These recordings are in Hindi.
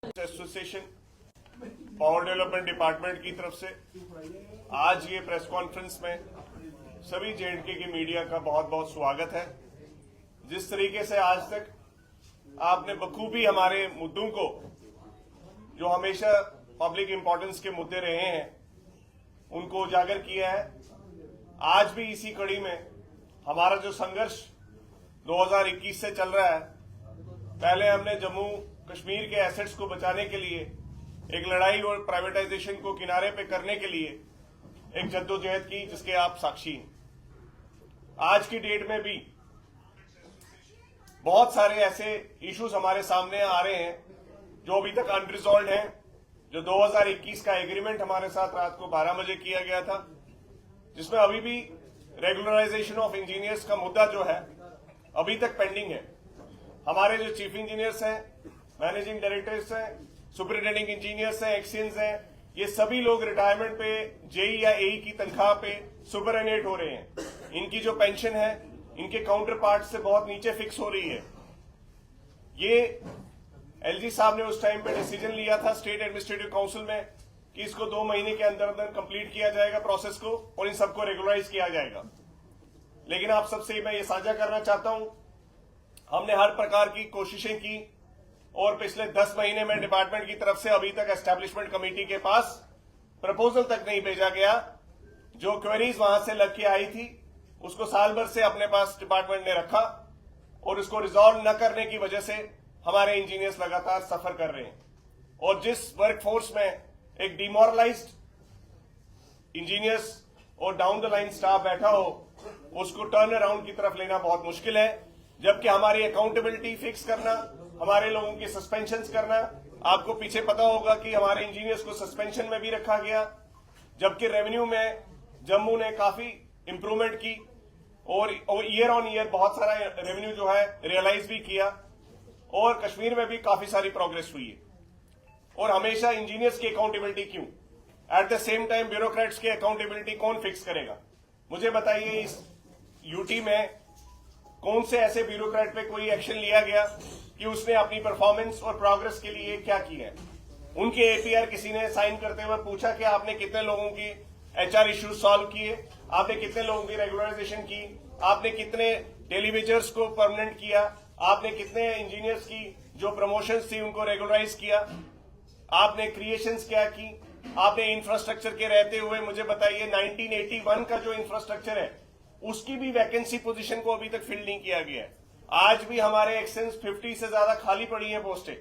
एसोसिएशन पावर डेवलपमेंट डिपार्टमेंट की तरफ से आज ये प्रेस कॉन्फ्रेंस में सभी जेएंडके की मीडिया का बहुत बहुत स्वागत है। जिस तरीके से आज तक आपने बखूबी हमारे मुद्दों को, जो हमेशा पब्लिक इंपॉर्टेंस के मुद्दे रहे हैं, उनको उजागर किया है। आज भी इसी कड़ी में हमारा जो संघर्ष 2021 से चल रहा है, पहले हमने जम्मू कश्मीर के एसेट्स को बचाने के लिए एक लड़ाई और प्राइवेटाइजेशन को किनारे पे करने के लिए एक जद्दोजहद की, जिसके आप साक्षी हैं। आज की डेट में भी बहुत सारे ऐसे इश्यूज हमारे सामने आ रहे हैं जो अभी तक अनरिजॉल्व हैं। जो 2021 का एग्रीमेंट हमारे साथ रात को 12 बजे किया गया था, जिसमें अभी भी रेगुलराइजेशन ऑफ इंजीनियर्स का मुद्दा जो है अभी तक पेंडिंग है। हमारे जो चीफ इंजीनियर्स हैं, मैनेजिंग डायरेक्टर्स हैं, सुपरिटेंडिंग इंजीनियर्स हैं, एक्सियंस हैं, ये सभी लोग रिटायरमेंट पे जेई या एई की तनख्वाह पे सुपरएनेट हो रहे हैं। इनकी जो पेंशन है इनके काउंटर पार्ट से बहुत नीचे फिक्स हो रही है। ये एलजी साहब ने उस टाइम पे डिसीजन लिया था स्टेट एडमिनिस्ट्रेटिव काउंसिल में कि इसको 2 महीने के अंदर अंदर कंप्लीट किया जाएगा प्रोसेस को, और इन सबको रेगुलराइज किया जाएगा। लेकिन आप सबसे मैं ये साझा करना चाहता हूं, हमने हर प्रकार की कोशिशें की और पिछले 10 महीने में डिपार्टमेंट की तरफ से अभी तक एस्टैब्लिशमेंट कमेटी के पास प्रपोजल तक नहीं भेजा गया। जो क्वेरीज वहां से लग के आई थी उसको साल भर से अपने पास डिपार्टमेंट ने रखा, और उसको रिजॉल्व न करने की वजह से हमारे इंजीनियर्स लगातार सफर कर रहे हैं। और जिस वर्कफोर्स में एक डिमोरलाइज्ड इंजीनियर्स और डाउन द लाइन स्टाफ बैठा हो, उसको टर्न अराउंड की तरफ लेना बहुत मुश्किल है। जबकि हमारी अकाउंटेबिलिटी फिक्स करना, हमारे लोगों की सस्पेंशंस करना, आपको पीछे पता होगा कि हमारे इंजीनियर्स को सस्पेंशन में भी रखा गया। जबकि रेवेन्यू में जम्मू ने काफी इंप्रूवमेंट की और ईयर ऑन ईयर बहुत सारा रेवेन्यू जो है रियलाइज भी किया, और कश्मीर में भी काफी सारी प्रोग्रेस हुई है। और हमेशा इंजीनियर्स की अकाउंटेबिलिटी क्यों? At the same time bureaucrats की अकाउंटेबिलिटी कौन फिक्स करेगा? मुझे बताइए, इस यूटी में कौन से ऐसे ब्यूरोक्रेट पे कोई एक्शन लिया गया कि उसने अपनी परफॉर्मेंस और प्रोग्रेस के लिए क्या किया है? उनके एपीआर किसी ने साइन करते हुए पूछा कि आपने कितने लोगों की एचआर इश्यूज सॉल्व किए, आपने कितने लोगों की रेगुलराइजेशन की, आपने कितने टेलीविजर्स को परमानेंट किया, आपने कितने इंजीनियर्स की जो प्रमोशंस थी उनको रेगुलराइज किया, आपने क्रिएशंस क्या की, आपने इंफ्रास्ट्रक्चर के रहते हुए मुझे बताइए 1981 का जो इंफ्रास्ट्रक्चर है उसकी भी वैकेंसी पोजीशन को अभी तक फिल नहीं किया गया है। आज भी हमारे एक्सेंस 50 से ज्यादा खाली पड़ी हैं पोस्टें,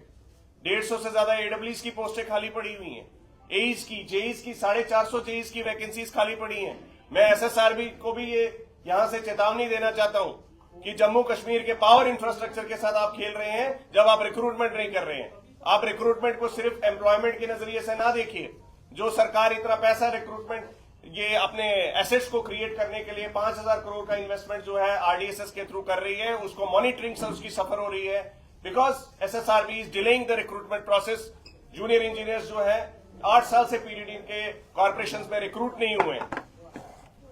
150 से ज्यादा एडब्ल्यूज की पोस्टें खाली पड़ी हुई हैं, एईज की, जेईज की 450 जेईज की वैकेंसीज खाली पड़ी हैं। मैं एसएसआरबी को भी ये यहां से चेतावनी देना चाहता हूं कि जम्मू कश्मीर के पावर इंफ्रास्ट्रक्चर के साथ आप खेल रहे हैं जब आप रिक्रूटमेंट नहीं कर रहे हैं। आप रिक्रूटमेंट को सिर्फ एम्प्लॉयमेंट के नजरिए से ना देखिए। जो सरकार इतना पैसा रिक्रूटमेंट, ये अपने एसेट्स को क्रिएट करने के लिए 5000 करोड़ का इन्वेस्टमेंट जो है आरडीएसएस के थ्रू कर रही है, उसको मॉनिटरिंग से उसकी सफर हो रही है, because SSRB is delaying the recruitment process. Junior engineers जो है 8 साल से पीडीडी के कॉर्पोरेशन में रिक्रूट नहीं हुए।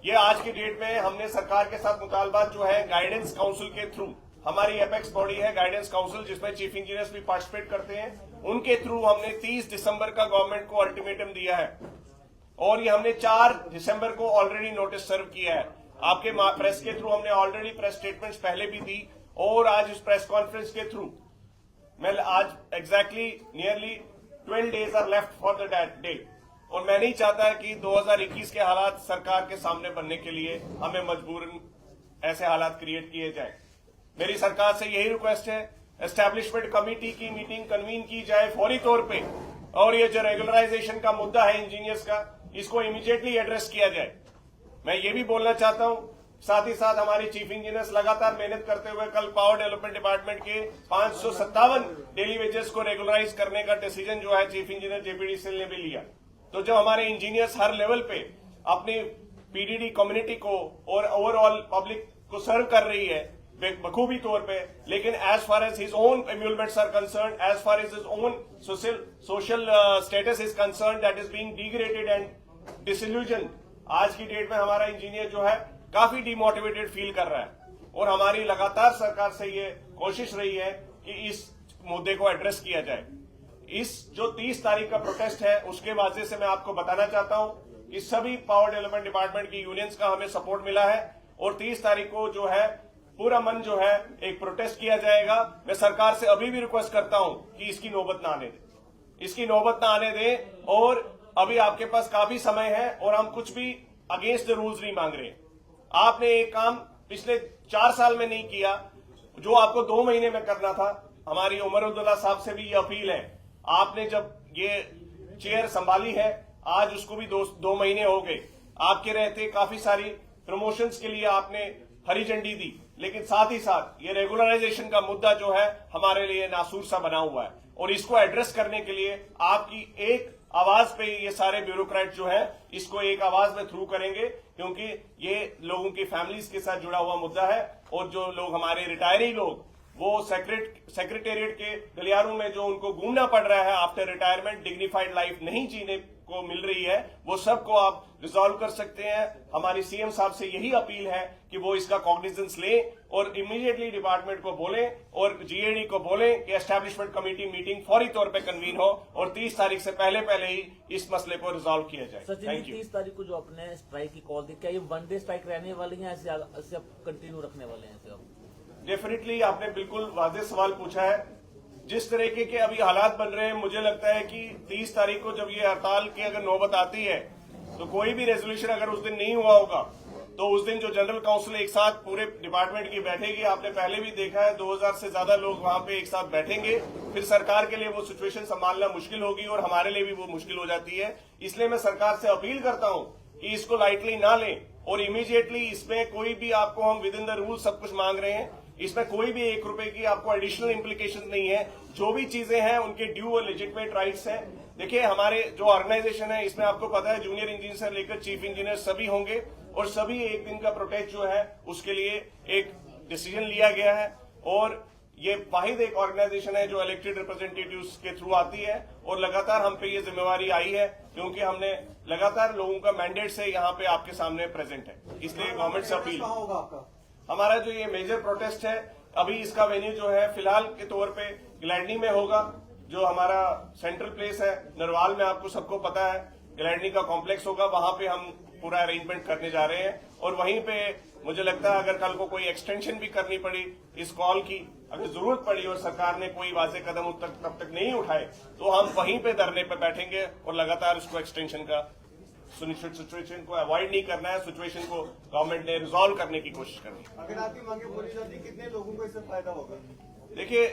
ये आज की डेट में हमने सरकार के साथ मुतालबात जो है गाइडेंस काउंसिल के थ्रू, हमारी एपेक्स बॉडी है गाइडेंस काउंसिल जिसमें चीफ इंजीनियर्स भी पार्टिसिपेट करते हैं, उनके थ्रू हमने 30 दिसंबर का गवर्नमेंट को अल्टीमेटम दिया है, और ये हमने 4 दिसंबर को ऑलरेडी नोटिस सर्व किया है। आपके प्रेस के थ्रू हमने ऑलरेडी प्रेस स्टेटमेंट्स पहले भी दी, और आज इस प्रेस कॉन्फ्रेंस के थ्रू मैं आज exactly nearly 12 days are left for the day, और मैं नहीं चाहता कि 2021 के हालात सरकार के सामने बनने के लिए हमें मजबूरन ऐसे हालात क्रिएट किए जाए। मेरी सरकार से यही रिक्वेस्ट है, एस्टैब्लिशमेंट कमेटी की मीटिंग कन्वीन की जाए फौरी तौर पे, और ये जो रेगुलराइजेशन का मुद्दा है इंजीनियर्स का, इसको इमीडिएटली एड्रेस किया जाए। मैं ये भी बोलना चाहता हूं, साथ ही साथ हमारी चीफ इंजीनियर्स लगातार मेहनत करते हुए कल पावर डेवलपमेंट डिपार्टमेंट के 557 डेली वेजेस को रेगुलराइज करने का डिसीजन जो है चीफ इंजीनियर जेपीडीसीएल ने भी लिया। तो जो हमारे इंजीनियर्स हर लेवल पे अपनी पीडीडी कम्युनिटी को और ओवरऑल पब्लिक को सर्व कर रही है बखूबी तौर पे, लेकिन as far as his own emoluments are concern, as far as his own social status is concern, that is being degraded and disillusion. आज की डेट में हमारा इंजीनियर जो है काफी डिमोटिवेटेड फील कर रहा है, और हमारी लगातार सरकार से ये कोशिश रही है कि इस मुद्दे को एड्रेस किया जाए। इस जो 30 तारीख का प्रोटेस्ट है उसके वजह से मैं आपको बताना चाहता हूं कि सभी पावर डेवलपमेंट डिपार्टमेंट की यूनियंस का हमें सपोर्ट मिला है और 30 तारीख को जो है पूरा मन जो है एक प्रोटेस्ट किया जाएगा। मैं सरकार से अभी भी रिक्वेस्ट करता हूं कि इसकी नौबत ना आने दे, इसकी नौबत ना आने दे। और अभी आपके पास काफी समय है और हम कुछ भी अगेंस्ट द रूल्स नहीं मांग रहे। आपने एक काम पिछले 4 साल में नहीं किया जो आपको 2 महीने में करना था। हमारी उमर अब्दुल्ला साहब से भी ये अपील है, आपने जब ये चेयर संभाली है आज उसको भी 2 महीने हो गए, आपके रहते काफी सारी प्रमोशंस के लिए आपने हरी झंडी दी, लेकिन साथ ही साथ ये रेगुलराइजेशन का मुद्दा जो है हमारे लिए नासूर सा बना हुआ है और इसको एड्रेस करने के लिए आपकी एक आवाज पे ये सारे ब्यूरोक्रेट जो है इसको एक आवाज में थ्रू करेंगे, क्योंकि ये लोगों की फैमिलीज के साथ जुड़ा हुआ मुद्दा है। और जो लोग हमारे रिटायरी लोग वो सेक्रेटेरिएट के गलियारों में जो उनको घूमना पड़ रहा है आफ्टर रिटायरमेंट, डिग्निफाइड लाइफ नहीं जीने को मिल रही है, वो सबको आप रिजॉल्व कर सकते हैं। हमारी सीएम साहब से यही अपील है कि वो इसका कॉग्निजेंस लें और इमीडिएटली डिपार्टमेंट को बोलें और जीएडी को बोलें कि एस्टैब्लिशमेंट कमेटी मीटिंग फौरी तौर पे कन्वीन हो और 30 तारीख से पहले ही इस मसले को रिजॉल्व किया जाए। सचिन जी, 30 तारीख को जो अपने स्ट्राइक की कॉल दी, क्या ये 1 डे स्ट्राइक रहने वाली है, ऐसे आप कंटिन्यू रखने वाले हैं? डेफिनेटली आपने बिल्कुल वाज़ेह सवाल पूछा है। जिस तरीके के अभी हालात बन रहे हैं, मुझे लगता है कि 30 तारीख को जब ये हड़ताल की अगर नौबत आती है तो कोई भी रेजोल्यूशन अगर उस दिन नहीं हुआ होगा तो उस दिन जो जनरल काउंसिल एक साथ पूरे डिपार्टमेंट की बैठेगी, आपने पहले भी देखा है 2000 से ज्यादा लोग वहां पे एक साथ बैठेंगे, फिर सरकार के लिए वो सिचुएशन संभालना मुश्किल होगी और हमारे लिए भी वो मुश्किल हो जाती है। इसलिए मैं सरकार से अपील करता हूं कि इसको लाइटली ना लें और इमीडिएटली इसमें कोई भी आपको हम विद इन द रूल सब कुछ मांग रहे हैं, इसमें कोई भी 1 रुपए की आपको एडिशनल इंप्लीकेशन नहीं है। जो भी चीजें हैं उनके ड्यू और लेजिटिमेट राइट्स हैं। देखिए हमारे जो ऑर्गेनाइजेशन है इसमें आपको पता है जूनियर इंजीनियर से लेकर चीफ इंजीनियर सभी होंगे और सभी एक दिन का प्रोटेस्ट जो है उसके लिए एक डिसीजन लिया गया है और ये वाहिद एक ऑर्गेनाइजेशन है जो इलेक्टेड रिप्रेजेंटेटिव्स के थ्रू आती है और लगातार हम पे ये जिम्मेवारी आई है क्योंकि हमने लगातार लोगों का मैंडेट से यहाँ पे आपके सामने प्रेजेंट है। इसलिए गवर्नमेंट से अपील, हमारा जो ये मेजर प्रोटेस्ट है अभी इसका वेन्यू जो है फिलहाल के तौर पे गिलैंडी में होगा, जो हमारा सेंट्रल प्लेस है नरवाल में, आपको सबको पता है गिलैंडी का कॉम्प्लेक्स होगा, वहां पे हम पूरा अरेंजमेंट करने जा रहे हैं। और वहीं पे मुझे लगता है अगर कल को कोई एक्सटेंशन भी करनी पड़ी इस कॉल की, अगर जरूरत पड़ी और सरकार ने कोई वाज़ेह कदम तब तक नहीं उठाए तो हम वहीं पे धरने पे बैठेंगे और लगातार उसको एक्सटेंशन का सुनिश्चित सिचुएशन को अवॉइड नहीं करना है, सिचुएशन को गवर्नमेंट ने रिजॉल्व करने की कोशिश करनी है। अगर आपकी मांगे पूरी जाती कितने लोगों को इससे फायदा होगा? देखिए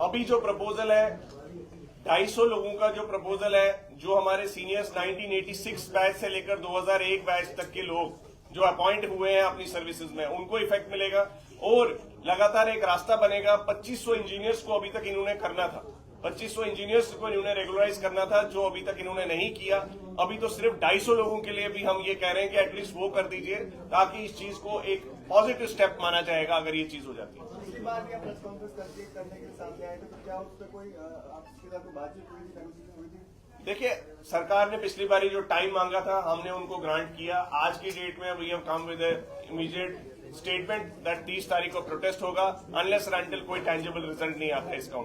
अभी जो प्रपोजल है 250 लोगों का जो प्रपोजल है, जो हमारे सीनियर्स 1986 बैच से लेकर 2001 बैच तक के लोग जो अपॉइंट हुए हैं अपनी सर्विसेज में उनको इफेक्ट मिलेगा और लगातार एक रास्ता बनेगा। 2500 इंजीनियर्स को अभी तक इन्होंने करना था, 2500 इंजीनियर्स को इन्होंने रेगुलराइज करना था जो अभी तक इन्होंने नहीं किया। अभी तो सिर्फ 250 लोगों के लिए भी हम ये कह रहे हैं कि एटलीस्ट वो कर दीजिए ताकि इस चीज को एक पॉजिटिव स्टेप माना जाएगा अगर ये चीज हो जाती है। पिछली बार भी आप प्रेस कॉन्फ्रेंस करने के सामने आए थे, तो क्या उस पर कोई आपके साथ बातचीत हुई थी, नेगोशिएशन हुई थी? देखिए सरकार ने पिछली बारी जो टाइम मांगा था हमने उनको ग्रांट किया। आज की डेट में we have come with immediate statement that 30 तारीख को प्रोटेस्ट होगा अनलेस एंड अनटिल कोई टेंजिबल रिजल्ट नहीं आता है इसका।